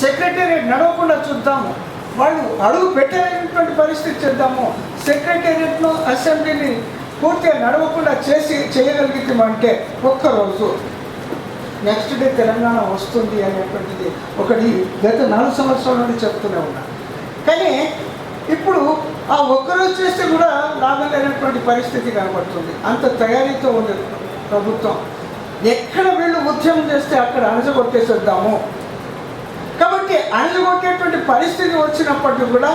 Secretariat నడవకుండా చూద్దాము, వాళ్ళు అడుగు పెట్టేటువంటి పరిస్థితి చేద్దాము, సెక్రటేరియట్ను అసెంబ్లీని పూర్తిగా నడవకుండా చేయగలిగితామంటే ఒక్కరోజు నెక్స్ట్ డే తెలంగాణ వస్తుంది అనేటువంటిది ఒకటి గత 4 సంవత్సరాల నుండి చెప్తూనే ఉన్నాను. కానీ ఇప్పుడు ఆ ఒక్కరోజు చేస్తే కూడా లాభం లేనటువంటి పరిస్థితి కనబడుతుంది. అంత తయారీతో ఉంది ప్రభుత్వం. ఎక్కడ వీళ్ళు ఉద్యమం చేస్తే అక్కడ అణచగొట్టేసేద్దాము. కాబట్టి అణచగొట్టేటువంటి పరిస్థితి వచ్చినప్పటికీ కూడా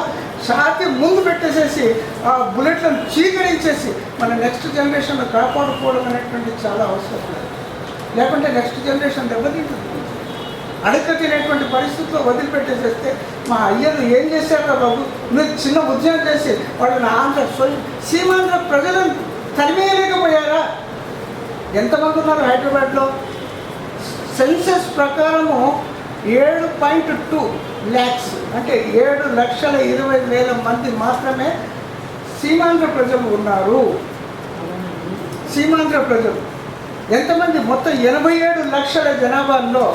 ఛాతి ముందు పెట్టేసేసి ఆ బుల్లెట్లను చీకరించేసి మన నెక్స్ట్ జనరేషన్ కాపాడుకోవడం అనేటువంటి చాలా అవసరం లేదు. లేకుంటే నెక్స్ట్ జనరేషన్ దెబ్బతింటుంది. అడక తినేటువంటి పరిస్థితుల్లో వదిలిపెట్టేసేస్తే మా అయ్యలు ఏం చేశారో బాబు, మీరు చిన్న ఉద్యమం చేసి వాళ్ళని సీమాంధ్ర ప్రజలను తరిమేయలేకపోయారా? ఎంతమంది ఉన్నారు హైదరాబాద్లో? సెన్సస్ ప్రకారము 7.2 lakhs అంటే 7,20,000 మంది మాత్రమే సీమాంధ్ర ప్రజలు ఉన్నారు. సీమాంధ్ర ప్రజలు ఎంతమంది? మొత్తం 87 లక్షల జనాభాలో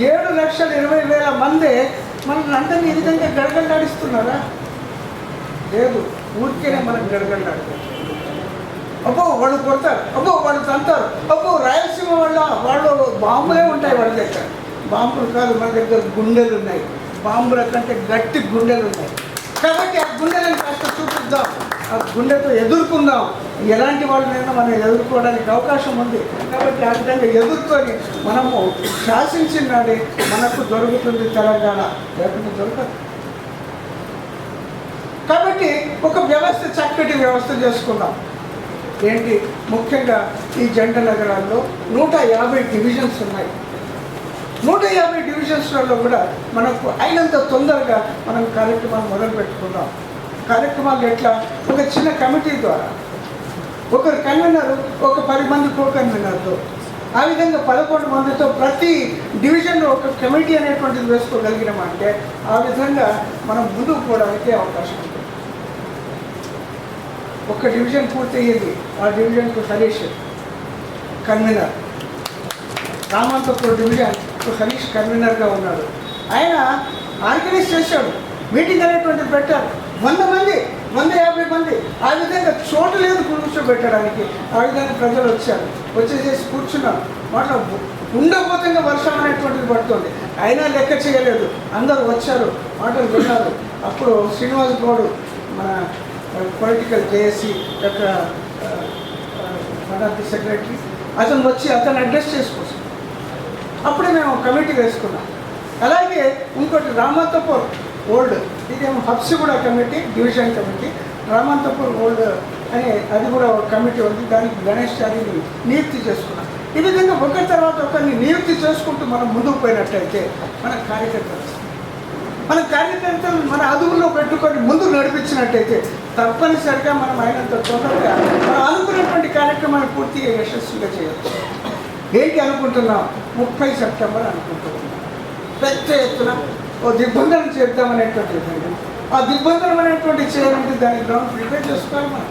7,20,000 మందే మనల్ని అందరినీ ఈ విధంగా గడగడలాడిస్తున్నారా? లేదు, ఊరికేనే మనకు గడగడలాడుతారు. అబ్బో వాళ్ళు కొడతారు, అబ్బో వాళ్ళు తంతారు, అబ్బో రాయలసీమ వాళ్ళు బాంబులే ఉంటాయి వాళ్ళ దగ్గర. బాంబులు కాదు, మన దగ్గర గుండెలు ఉన్నాయి. బాంబుల కంటే గట్టి గుండెలు ఉన్నాయి. కాబట్టి ఆ గుండెలను కాస్త చూపిద్దాం, ఆ గుండెతో ఎదుర్కొందాం. ఎలాంటి వాళ్ళనైనా మనం ఎదుర్కోవడానికి అవకాశం ఉంది. కాబట్టి ఆ విధంగా ఎదుర్కొని మనము శాసించిన నాడే మనకు దొరుకుతుంది తెలంగాణ, లేకపోతే దొరకదు. కాబట్టి ఒక వ్యవస్థ, చక్కటి వ్యవస్థ చేసుకుందాం. ఏంటి ముఖ్యంగా ఈ జంట నగరాల్లో 150 డివిజన్స్ ఉన్నాయి. 150 డివిజన్స్లలో కూడా మనకు అయినంత తొందరగా మనం కార్యక్రమాలు మొదలు పెట్టుకుందాం. కార్యక్రమాలు ఎట్లా? ఒక చిన్న కమిటీ ద్వారా, ఒకరు కన్వీనరు, ఒక 10 మంది కో కన్వీనర్తో, ఆ విధంగా 11 మందితో ప్రతి డివిజన్లో ఒక కమిటీ అనేటువంటిది వేసుకోగలిగినామంటే ఆ విధంగా మనం ముందుకు పోవడానికి అవకాశం ఉంటుంది. ఒక డివిజన్ పూర్తయ్యేది, ఆ డివిజన్కు హరీష్ కన్వీనర్, రామంతపూర్ డివిజన్ హరీష్ కన్వీనర్గా ఉన్నాడు. ఆయన ఆర్గనైజ్ చేశాడు, మీటింగ్ అనేటువంటిది పెట్టారు. 100 మంది, 150 మంది, ఆ విధంగా చోటు లేదు కూర్చోబెట్టడానికి. ఆ విధంగా ప్రజలు వచ్చేసేసి కూర్చున్నారు. మాటలు ఉండబోతంగా వర్షం అనేటువంటిది పడుతుంది, అయినా లెక్క చేయలేదు. అందరూ వచ్చారు, మాటలు విన్నారు. అప్పుడు శ్రీనివాస్ గౌడ్, మన పొలిటికల్ జేఏసీ యొక్క వన్ ఆఫ్ ది సెక్రటరీ, అతను వచ్చి అతను అడ్రస్ చేసుకొచ్చాడు. అప్పుడే మేము కమిటీ వేసుకున్నాం. అలాగే ఇంకోటి రామంతపూర్ ఓల్డ్, ఇదేమో Habsiguda committee, division committee. Ramanthapur old అనే అది కూడా ఒక కమిటీ ఉంది. దానికి గణేష్ చారిని నియుక్తి చేసుకున్నాం. ఈ విధంగా ఒకరి తర్వాత ఒకరిని నియుక్తి చేసుకుంటూ మనం ముందుకు పోయినట్టయితే మన కార్యకర్తలు మన అదుపులో పెట్టుకొని ముందుకు నడిపించినట్టయితే తప్పనిసరిగా మనం అయినంత తొందరగా మనం అనుకున్నటువంటి కార్యక్రమాన్ని పూర్తిగా యశస్విగా చేయవచ్చు. ఏంటి అనుకుంటున్నాం? 30 సెప్టెంబర్ అనుకుంటున్నాం. పెద్ద ఎత్తున ఓ దిగ్బంధనం చేద్దామనేటువంటి విధంగా, ఆ దిగ్బంధనం అనేటువంటి చేయాలంటే దానికి గ్రౌండ్ ప్రిపేర్ చేసుకోవాలి.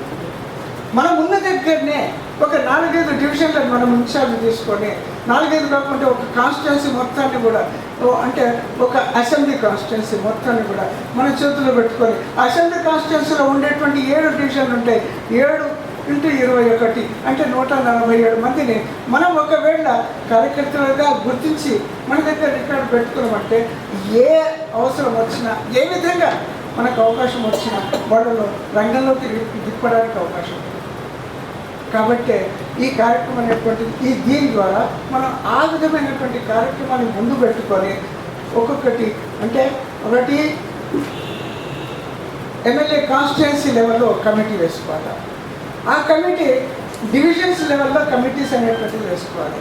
మనం ఉన్న దగ్గరనే ఒక 4-5 డివిజన్లను మనం ఇన్ఛార్జ్ తీసుకొని, 4-5 కాకుండా ఒక కాన్స్టిట్యున్సీ మొత్తాన్ని కూడా, అంటే ఒక అసెంబ్లీ కాన్స్టిట్యున్సీ మొత్తాన్ని కూడా మన చేతుల్లో పెట్టుకొని, అసెంబ్లీ కాన్స్టిట్యున్సీలో ఉండేటువంటి 7 డివిజన్లు ఉంటాయి. 7 × 21 అంటే 147 మందిని మనం ఒకవేళ కార్యకర్తలుగా గుర్తించి మన దగ్గర రికార్డు పెట్టుకున్నామంటే ఏ అవసరం వచ్చినా, ఏ విధంగా మనకు అవకాశం వచ్చినా వాళ్ళలో రంగంలోకి దిప్పడానికి అవకాశం ఉంది. కాబట్టి ఈ కార్యక్రమం అనేటువంటిది దీని ద్వారా మనం ఆ విధమైనటువంటి కార్యక్రమాన్ని ముందు పెట్టుకొని ఒక్కొక్కటి, అంటే ఒకటి ఎమ్మెల్యే కాన్స్టిట్యున్సీ లెవెల్లో కమిటీ వేసుకోవాలి. ఆ కమిటీ డివిజన్స్ లెవెల్లో కమిటీస్ అనేటువంటిది వేసుకోవాలి.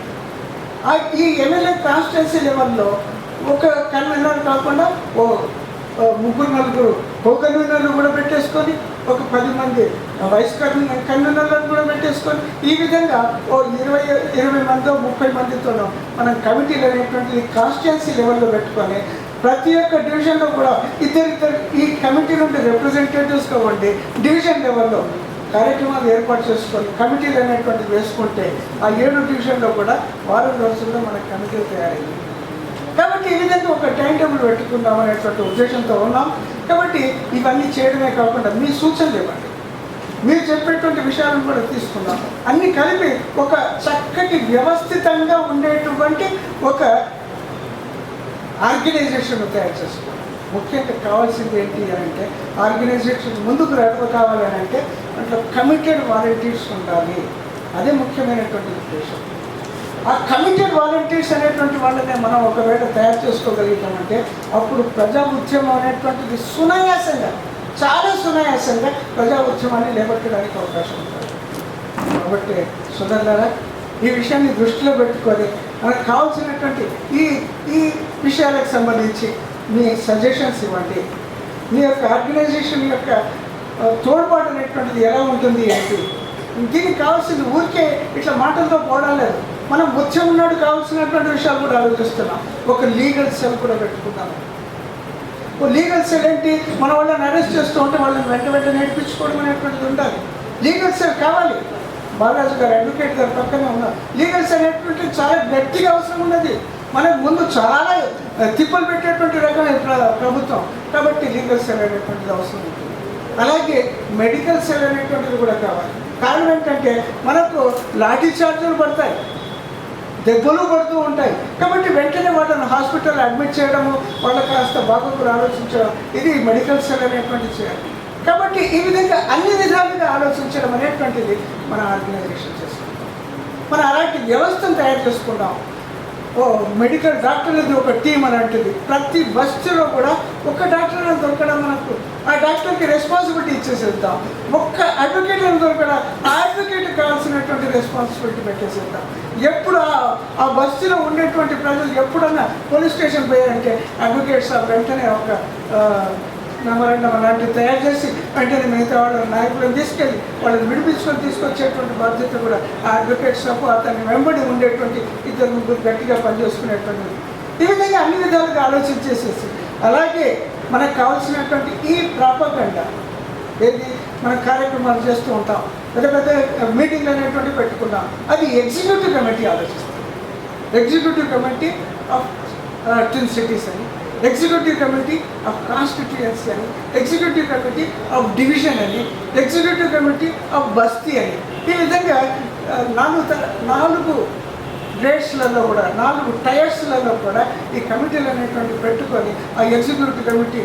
ఈ ఎమ్మెల్యే కాన్స్టిట్యున్సీ లెవెల్లో ఒక కన్వీనర్ కాకుండా 3-4 కో కన్వీనర్లు కూడా పెట్టేసుకొని, ఒక 10 మంది వైస్ కన్వీనర్లను కూడా పెట్టేసుకొని, ఈ విధంగా 20 మందో 30 మందితోనో మనం కమిటీలు అనేటువంటిది కాన్స్టిట్యున్సీ లెవెల్లో పెట్టుకొని, ప్రతి ఒక్క డివిజన్లో కూడా ఇద్దరు ఈ కమిటీ నుండి రిప్రజెంటేటివ్స్గా ఉండి డివిజన్ లెవెల్లో కార్యక్రమాలు ఏర్పాటు చేసుకొని కమిటీలు అనేటువంటివి వేసుకుంటే ఆ 7 డివిజన్లో కూడా వారం రోజుల్లో మనకు కమిటీలు తయారైంది. కాబట్టి ఈ విధంగా ఒక టైం టేబుల్ పెట్టుకుందాం అనేటువంటి ఉద్దేశంతో ఉన్నాం. కాబట్టి ఇవన్నీ చేయడమే కాకుండా మీ సూచనలు ఇవ్వండి, మీరు చెప్పేటువంటి విషయాలను కూడా తీసుకుందాం. అన్నీ కలిపి ఒక చక్కటి వ్యవస్థితంగా ఉండేటువంటి ఒక ఆర్గనైజేషన్ తయారు చేసుకోవాలి. ముఖ్యంగా కావాల్సింది ఏంటి అని అంటే ఆర్గనైజేషన్ ముందుకు కావాలని అంటే దాంట్లో కమిటెడ్ వాలంటీర్స్ ఉండాలి. అదే ముఖ్యమైనటువంటి ఉద్దేశం. ఆ కమిటెడ్ వాలంటీర్స్ అనేటువంటి వాళ్ళనే మనం ఒకవేళ తయారు చేసుకోగలుగుతామంటే అప్పుడు ప్రజా ఉద్యమం అనేటువంటిది సునాయాసంగా, చాలా సునాయాసంగా ప్రజా ఉద్యమాన్ని లేబట్టడానికి అవకాశం ఉంటుంది. కాబట్టి సోదరులారా, ఈ విషయాన్ని దృష్టిలో పెట్టుకొని మనకు కావాల్సినటువంటి ఈ విషయాలకు సంబంధించి మీ సజెషన్స్ ఇవ్వండి. మీ యొక్క ఆర్గనైజేషన్ యొక్క తోడ్పాటు అనేటువంటిది ఎలా ఉంటుంది ఏంటి, దీనికి కావాల్సింది ఊరికే ఇట్లా మాటలతో పోవడం లేదు. మనం ఉద్యమం నాడు కావాల్సినటువంటి విషయాలు కూడా ఆలోచిస్తున్నాం. ఒక లీగల్ సెల్ కూడా పెట్టుకున్నాము. ఓ లీగల్ సెల్ ఏంటి, మన వాళ్ళని అరెస్ట్ చేస్తూ ఉంటే వాళ్ళని వెంట నేర్పించుకోవడం అనేటువంటిది ఉండాలి. లీగల్ సెల్ కావాలి. బాలరాజు గారు అడ్వకేట్ గారు పక్కనే ఉన్నారు. లీగల్ సెల్ అనేటువంటిది చాలా గట్టిగా అవసరం ఉన్నది. మనకు ముందు చాలా తిప్పలు పెట్టేటువంటి రకమైన ప్రభుత్వం, కాబట్టి లీగల్ సెల్ అనేటువంటిది అవసరం ఉంటుంది. అలాగే మెడికల్ సెల్ అనేటువంటిది కూడా కావాలి. కారణం ఏంటంటే మనకు లాఠీ చార్జీలు పడతాయి, దెబ్బలు పడుతూ ఉంటాయి. కాబట్టి వెంటనే వాళ్ళని హాస్పిటల్ అడ్మిట్ చేయడము, వాళ్ళకి కాస్త బాగోగులు ఆలోచించడం, ఇది మెడికల్ సెల్ అనేటువంటిది చేయాలి. కాబట్టి ఈ విధంగా అన్ని విధాలుగా ఆలోచించడం అనేటువంటిది మన ఆర్గనైజేషన్ చేసుకుంటాం. మనం అలాంటి వ్యవస్థను తయారు చేసుకుంటాం. మెడికల్ డాక్టర్లది ఒక టీం అలాంటిది. ప్రతి బస్సులో కూడా ఒక డాక్టర్ దొరకడం, మనకు ఆ డాక్టర్కి రెస్పాన్సిబిలిటీ ఇచ్చేసేద్దాం. ఒక్క అడ్వకేట్ దొరకడం, ఆ అడ్వకేట్కి కావాల్సినటువంటి రెస్పాన్సిబిలిటీ పెట్టేసేద్దాం. ఎప్పుడు ఆ బస్సులో ఉండేటువంటి ప్రజలు ఎప్పుడన్నా పోలీస్ స్టేషన్ పోయారంటే అడ్వకేట్స్ వెంటనే ఒక మెమరాండం అలాంటివి తయారు చేసి వెంటనే మిగతా వాళ్ళ నాయకులను తీసుకెళ్ళి వాళ్ళని విడిపించుకొని తీసుకొచ్చేటువంటి బాధ్యత కూడా ఆ అడ్వకేట్స్లకు అతన్ని వెంబడి ఉండేటువంటి 2-3 గట్టిగా పనిచేసుకునేటువంటిది. ఈ విధంగా అన్ని విధాలుగా ఆలోచించేసేసి, అలాగే మనకు కావాల్సినటువంటి ఈ ప్రాపగండా ఏది మన కార్యక్రమాలు చేస్తూ ఉంటాం, పెద్ద పెద్ద మీటింగ్లు అనేటువంటివి పెట్టుకున్నాం. అది ఎగ్జిక్యూటివ్ కమిటీ ఆలోచిస్తుంది. Executive committee of twin cities అని, ఎగ్జిక్యూటివ్ కమిటీ ఆఫ్ కాన్స్టిట్యూయన్సీ అని, ఎగ్జిక్యూటివ్ కమిటీ ఆఫ్ డివిజన్ అని, ఎగ్జిక్యూటివ్ కమిటీ ఆఫ్ బస్తీ అని, ఈ విధంగా 4 గ్రేడ్స్లలో కూడా 4 టైర్స్లలో కూడా ఈ కమిటీలు అనేటువంటి పెట్టుకొని ఆ ఎగ్జిక్యూటివ్ కమిటీ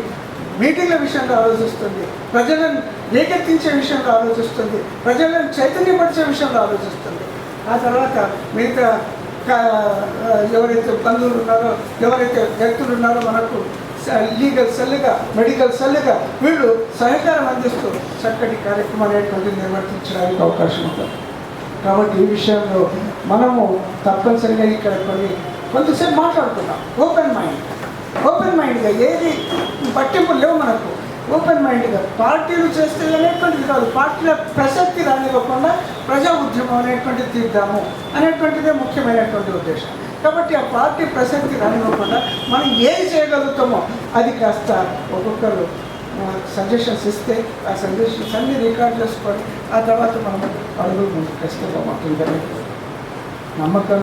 మీటింగ్ల విషయంలో ఆలోచిస్తుంది, ప్రజలను రేకెత్తించే విషయంలో ఆలోచిస్తుంది, ప్రజలను చైతన్యపరిచే విషయంలో ఆలోచిస్తుంది. ఆ తర్వాత మిగతా ఎవరైతే బంధువులు ఉన్నారో, ఎవరైతే వ్యక్తులు ఉన్నారో మనకు లీగల్ సెల్లుగా, మెడికల్ సెల్లుగా వీళ్ళు సహకారం అందిస్తూ చక్కటి కార్యక్రమం అనేటువంటిది నిర్వర్తించడానికి అవకాశం ఉంటుంది. కాబట్టి ఈ విషయంలో మనము తప్పనిసరిగా ఇక్కడ కొంతసేపు మాట్లాడుతున్నాం. ఓపెన్ మైండ్గా ఏది పట్టింపులు లేవు మనకు. ఓపెన్ మైండ్గా పార్టీలు చేస్తే అనేటువంటిది కాదు, పార్టీల ప్రసక్తి రానివ్వకుండా ప్రజా ఉద్యమం అనేటువంటిది తీద్దాము అనేటువంటిదే ముఖ్యమైనటువంటి ఉద్దేశం. కాబట్టి ఆ పార్టీ ప్రసక్తి రానివ్వకుండా మనం ఏది చేయగలుగుతామో అది కాస్త ఒక్కొక్కరు సజెషన్స్ ఇస్తే ఆ సజెషన్స్ అన్నీ రికార్డ్ చేసుకొని ఆ తర్వాత మనం అడుగులు ముందుకు వేస్తే బాగుంటుందని నమ్మకం.